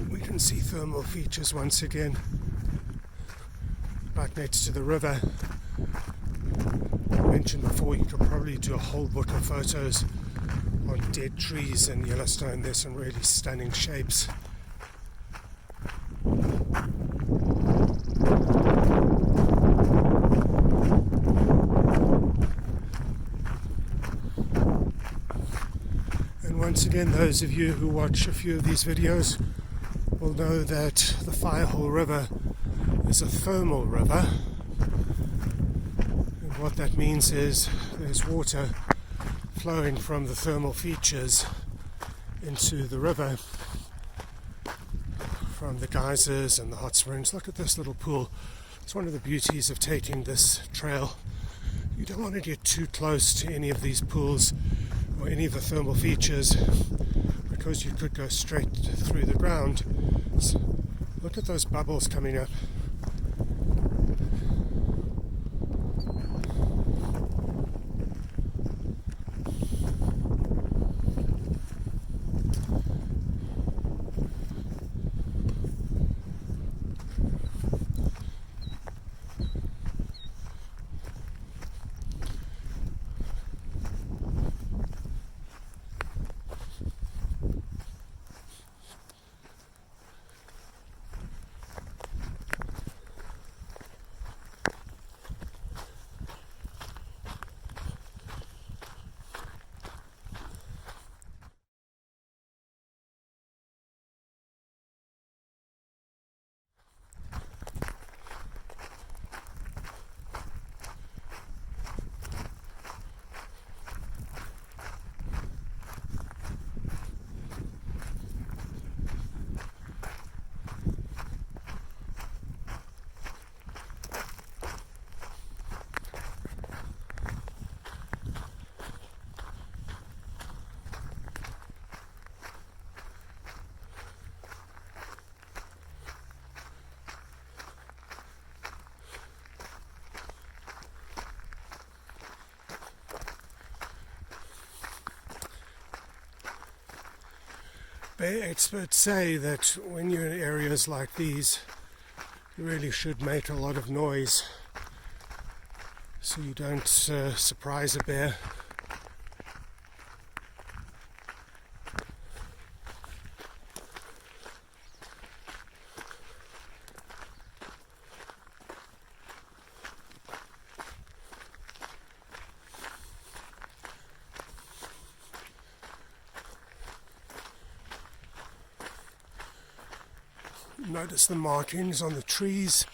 We can see thermal features once again right next to the river. I mentioned before, you could probably do a whole book of photos on dead trees in Yellowstone. There's some really stunning shapes. Once again, those of you who watch a few of these videos will know that the Firehole River is a thermal river. And what that means is there's water flowing from the thermal features into the river from the geysers and the hot springs. Look at this little pool. It's one of the beauties of taking this trail. You don't want to get too close to any of these pools or any of the thermal features, because you could go straight through the ground. So look at those bubbles coming up. Experts say that when you're in areas like these, you really should make a lot of noise so you don't surprise a bear. Notice the markings on the trees.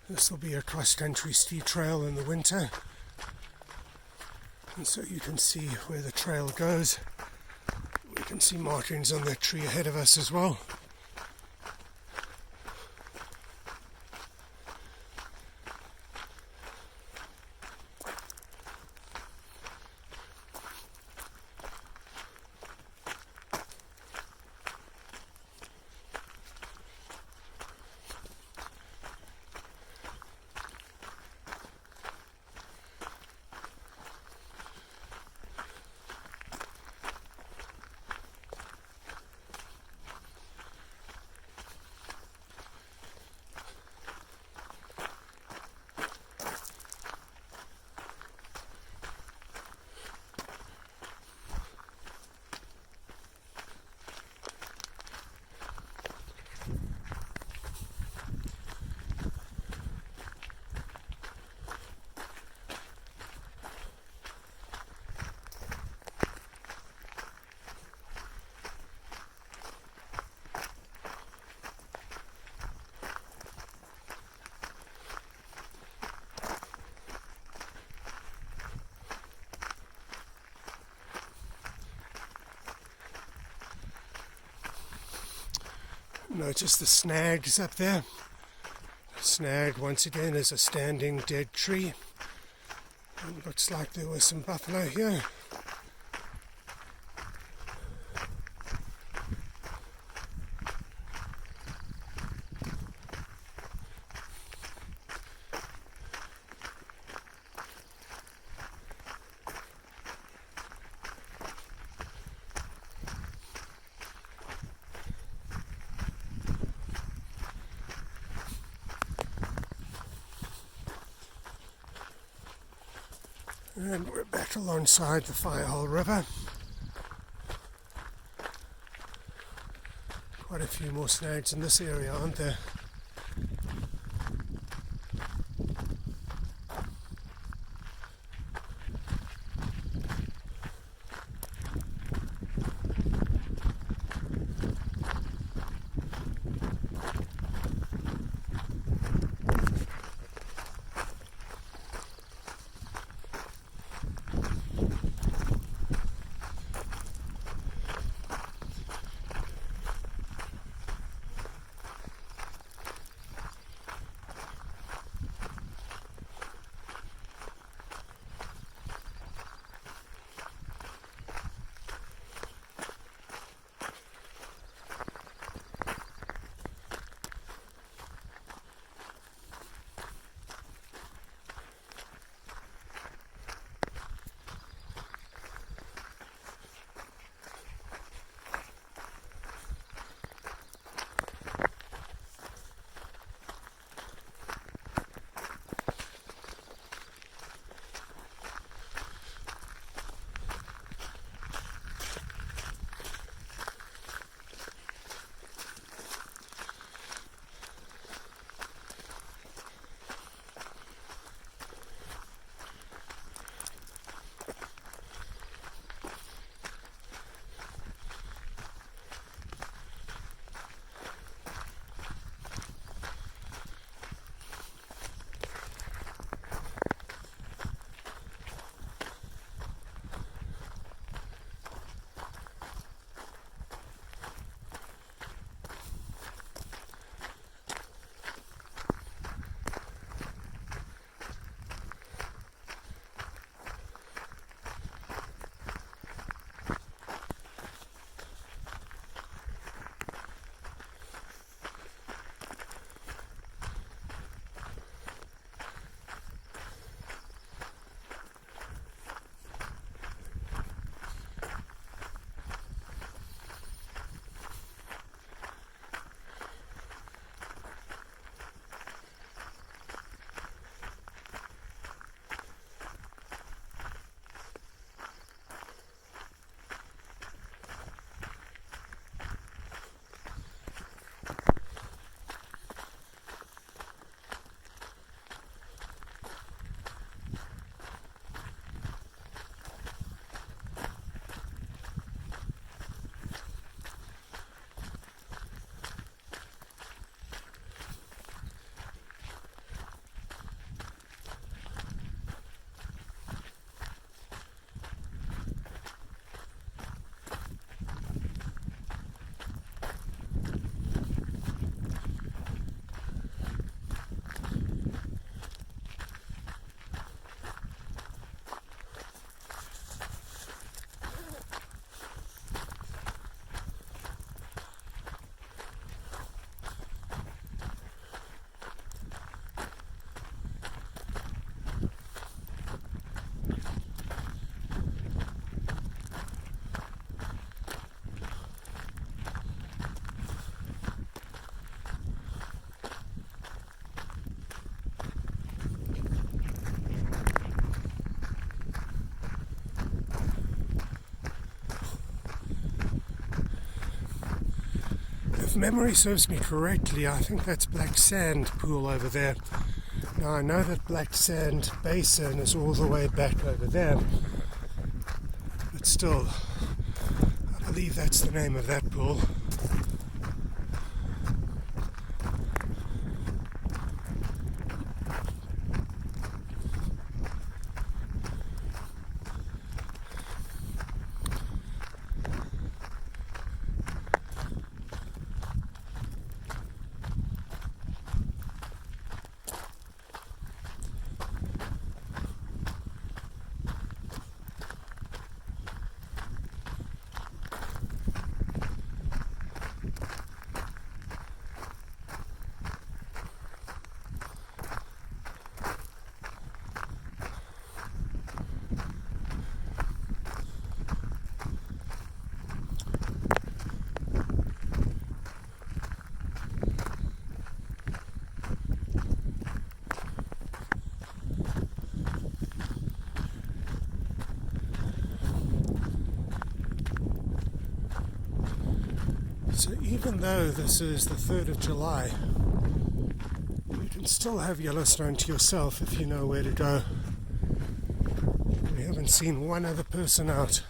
This will be a cross-country ski trail in the winter, and so you can see where the trail goes. We can see markings on that tree ahead of us as well. Notice the snags up there. Snag, once again, is a standing dead tree. It looks like there was some buffalo here. And we're back alongside the Firehole River. Quite a few more snags in this area, aren't there? memory serves me correctly, I think that's Black Sand Pool over there. Now I know that Black Sand Basin is all the way back over there, but still, I believe that's the name of that pool. So even though this is the 3rd of July, you can still have Yellowstone to yourself if you know where to go. We haven't seen one other person out.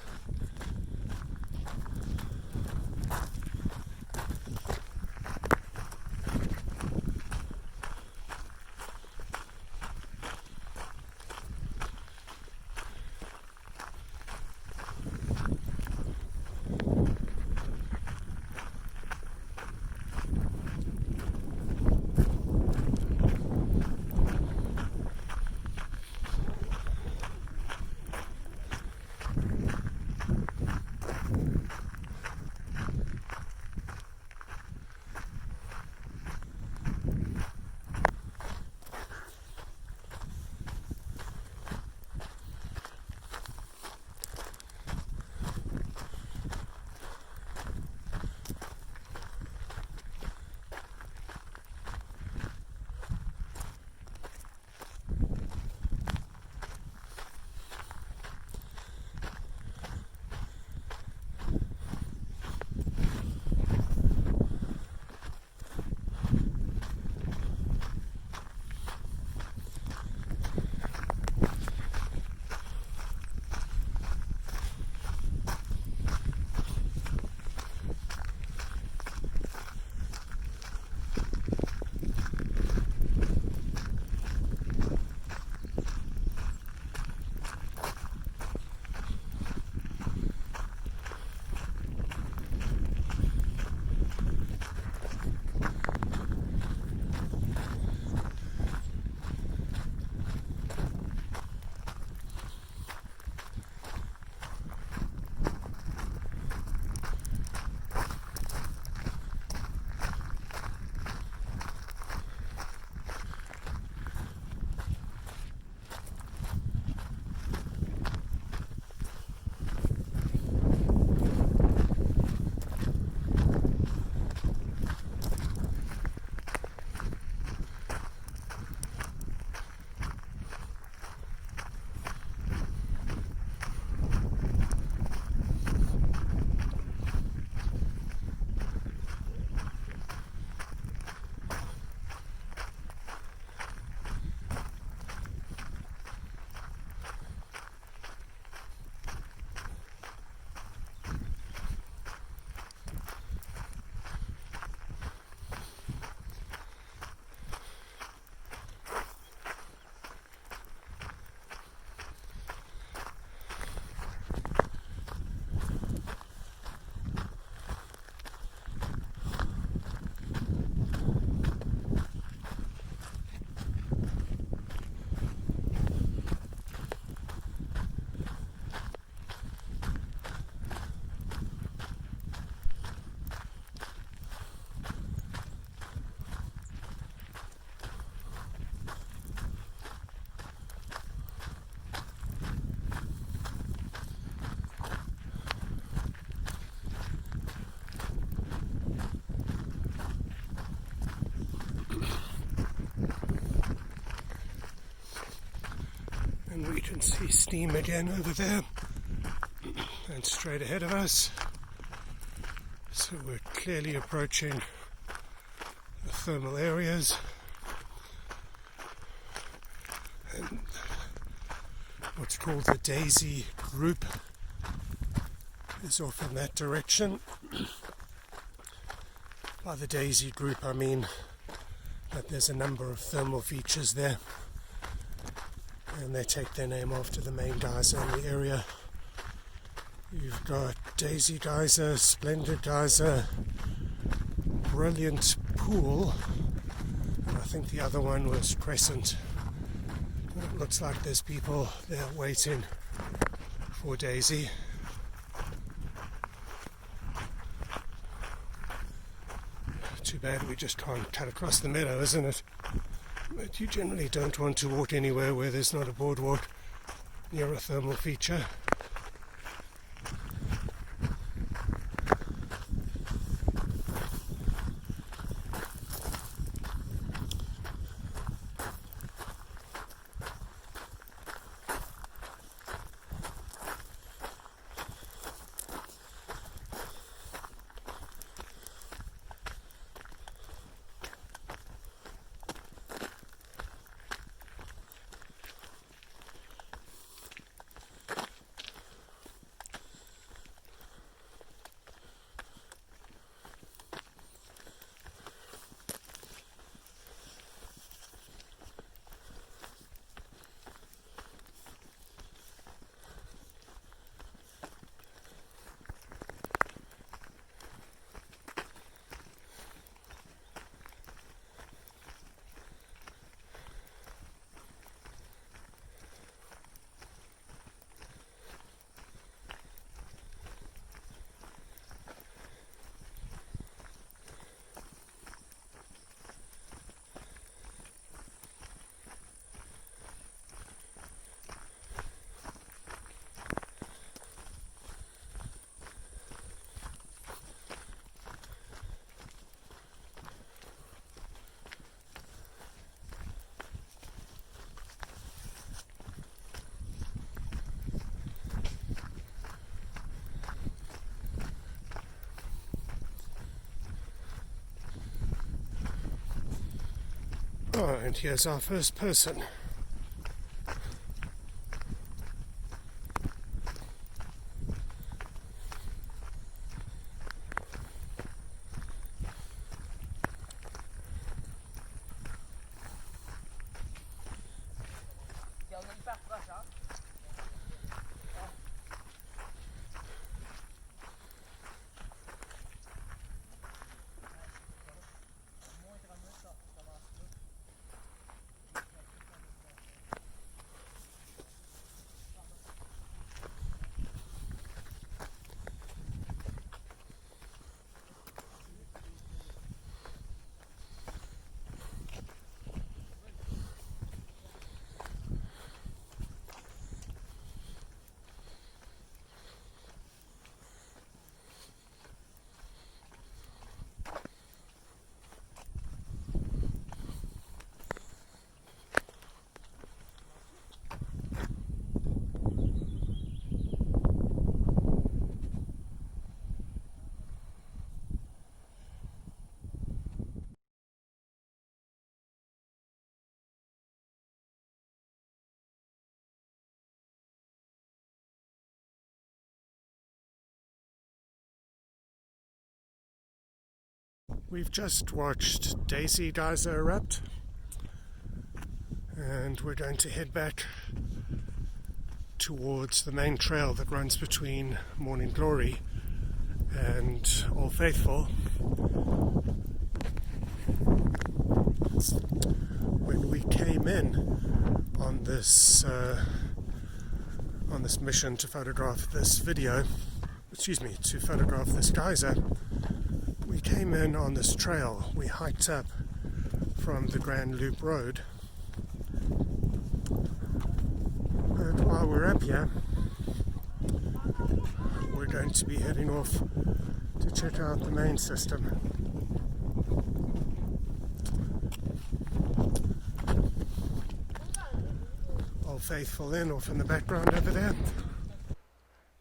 And we can see steam again over there and straight ahead of us. So we're clearly approaching thermal areas, and what's called the Daisy group is off in that direction. By the Daisy group I mean that there's a number of thermal features there, and they take their name after the main geyser in the area. You've got Daisy Geyser, Splendid Geyser, Brilliant Pool, and I think the other one was Crescent. It looks like there's people there waiting for Daisy. Too bad we just can't cut across the meadow, isn't it? But you generally don't want to walk anywhere where there's not a boardwalk near a thermal feature. Oh, and here's our first person. We've just watched Daisy Geyser erupt, and we're going to head back towards the main trail that runs between Morning Glory and All Faithful. When we came in on this mission to photograph this to photograph this geyser, we came in on this trail. We hiked up from the Grand Loop Road. But while we're up here, we're going to be heading off to check out the main system. Old Faithful Inn off in the background over there.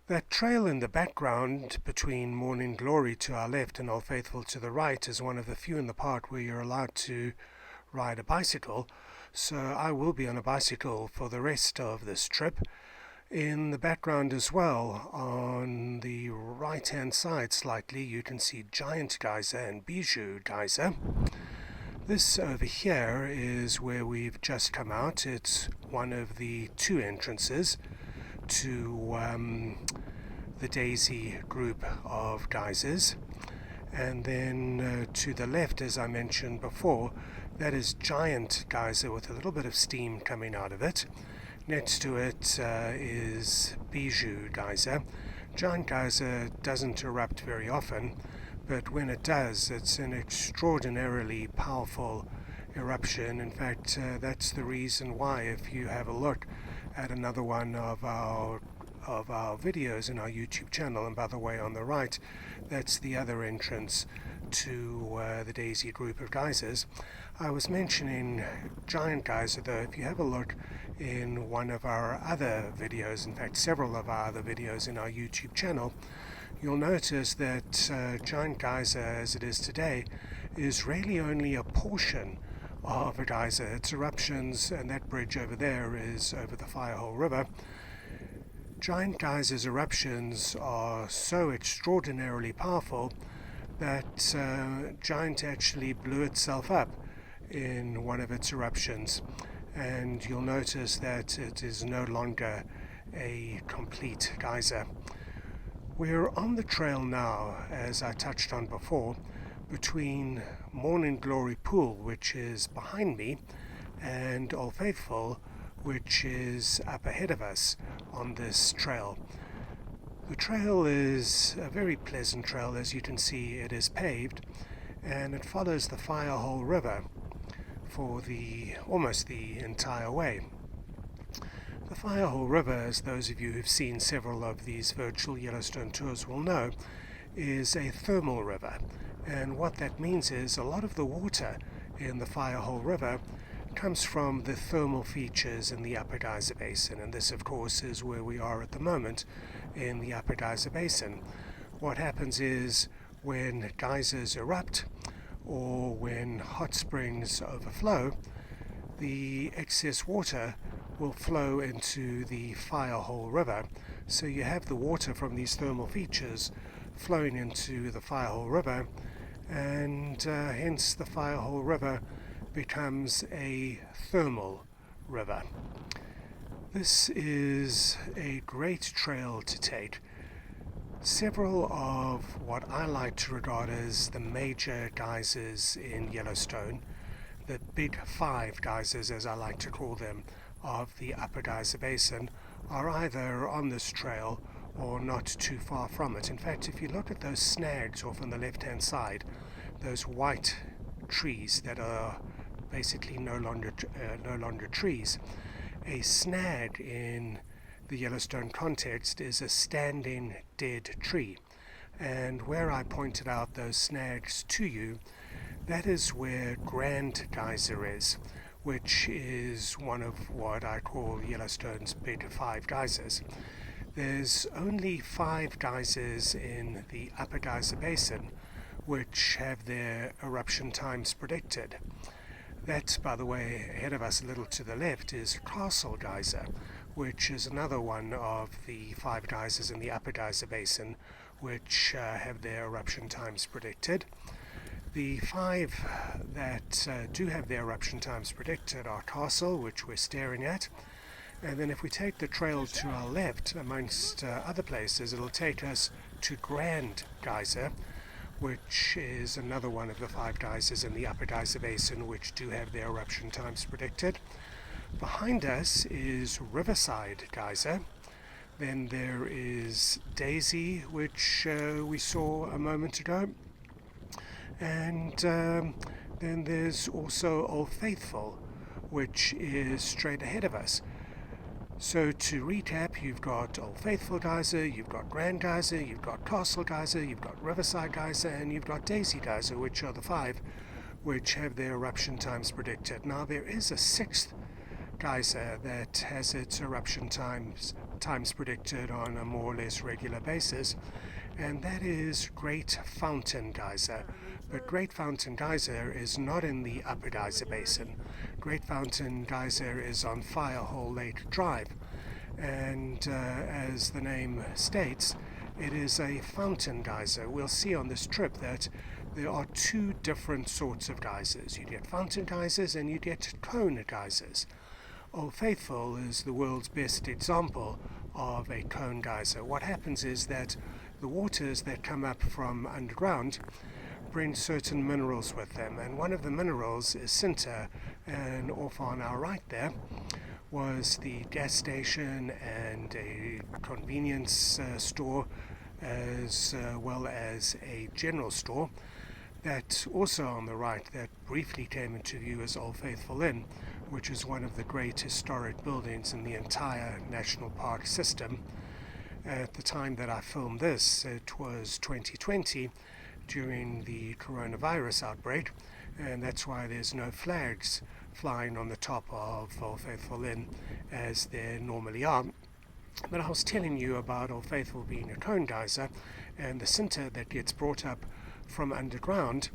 That trail in the background between Morning Glory to our left and Old Faithful to the right is one of the few in the park where you're allowed to ride a bicycle, so I will be on a bicycle for the rest of this trip. In the background as well, on the right hand side slightly, you can see Giant Geyser and Bijou Geyser. This over here is where we've just come out. It's one of the two entrances to the Daisy group of geysers. And then to the left, as I mentioned before, that is Giant Geyser with a little bit of steam coming out of it. Next to it is Bijou Geyser. Giant Geyser doesn't erupt very often, but when it does, it's an extraordinarily powerful eruption. In fact, that's the reason why, if you have a look at another one of our videos in our YouTube channel, and by the way, on the right, that's the other entrance to the Daisy group of geysers. I was mentioning Giant Geyser, though. If you have a look in one of our other videos, in fact several of our other videos in our YouTube channel, you'll notice that Giant Geyser, as it is today, is really only a portion of a geyser. Its eruptions, and that bridge over there is over the Firehole River. Giant Geyser's eruptions are so extraordinarily powerful that Giant actually blew itself up in one of its eruptions, and you'll notice that it is no longer a complete geyser. We're on the trail now, as I touched on before, between Morning Glory Pool, which is behind me, and Old Faithful, which is up ahead of us on this trail. The trail is a very pleasant trail. As you can see, it is paved, and it follows the Firehole River for almost the entire way. The Firehole River, as those of you who've seen several of these virtual Yellowstone tours will know, is a thermal river, and what that means is a lot of the water in the Firehole River comes from the thermal features in the Upper Geyser Basin, and this of course is where we are at the moment, in the Upper Geyser Basin. What happens is when geysers erupt or when hot springs overflow, the excess water will flow into the Firehole River. So you have the water from these thermal features flowing into the Firehole River, and hence the Firehole River becomes a thermal river. This is a great trail to take. Several of what I like to regard as the major geysers in Yellowstone, the big five geysers as I like to call them, of the Upper Geyser Basin, are either on this trail or not too far from it. In fact, if you look at those snags off on the left hand side, those white trees that are basically no longer trees, a snag in the Yellowstone context is a standing dead tree, and where I pointed out those snags to you, that is where Grand Geyser is, which is one of what I call Yellowstone's big five geysers. There's only 5 geysers in the Upper Geyser Basin which have their eruption times predicted. That, by the way, ahead of us a little to the left is Castle Geyser, which is another one of the 5 geysers in the Upper Geyser Basin which have their eruption times predicted. The 5 that do have their eruption times predicted are Castle, which we're staring at, and then if we take the trail to our left, amongst other places, it'll take us to Grand Geyser, which is another one of the 5 geysers in the Upper Geyser Basin which do have their eruption times predicted. Behind us is Riverside Geyser. Then there is Daisy, which we saw a moment ago. And then there's also Old Faithful, which is straight ahead of us. So to recap, you've got Old Faithful Geyser, you've got Grand Geyser, you've got Castle Geyser, you've got Riverside Geyser, and you've got Daisy Geyser, which are the 5 which have their eruption times predicted. Now there is a 6th geyser that has its eruption times predicted on a more or less regular basis, and that is Great Fountain Geyser. But Great Fountain Geyser is not in the Upper Geyser Basin. Great Fountain Geyser is on Firehole Lake Drive, and as the name states, it is a fountain geyser. We'll see on this trip that there are two different sorts of geysers. You get fountain geysers and you get cone geysers. Old Faithful is the world's best example of a cone geyser. What happens is that the waters that come up from underground bring certain minerals with them, and one of the minerals is sinter, and off on our right there was the gas station and a convenience store, as well as a general store. That also on the right, that briefly came into view, as Old Faithful Inn, which is one of the great historic buildings in the entire national park system. At the time that I filmed this, it was 2020, during the coronavirus outbreak, and that's why there's no flags flying on the top of Old Faithful Inn as there normally are. But I was telling you about Old Faithful being a cone geyser, and the sinter that gets brought up from underground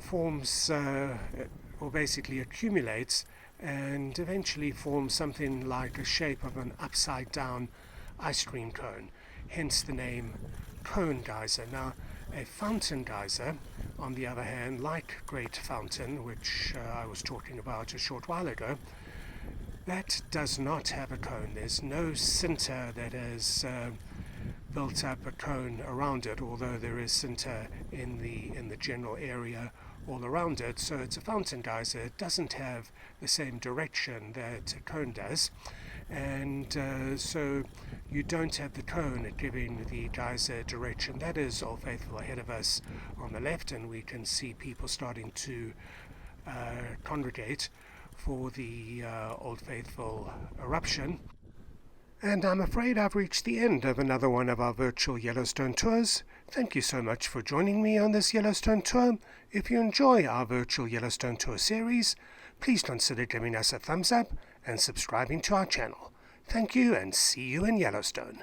forms, or basically accumulates, and eventually forms something like a shape of an upside down ice cream cone, hence the name cone geyser. Now, a fountain geyser, on the other hand, like Great Fountain, which I was talking about a short while ago, that does not have a cone. There's no sinter that has built up a cone around it, although there is sinter in the general area all around it. So it's a fountain geyser. It doesn't have the same direction that a cone does, and so you don't have the cone giving the geyser direction. That is Old Faithful ahead of us on the left, and we can see people starting to congregate for the Old Faithful eruption. And I'm afraid I've reached the end of another one of our virtual Yellowstone tours. Thank you so much for joining me on this Yellowstone tour. If you enjoy our virtual Yellowstone tour series, please consider giving us a thumbs up and subscribing to our channel. Thank you, and see you in Yellowstone.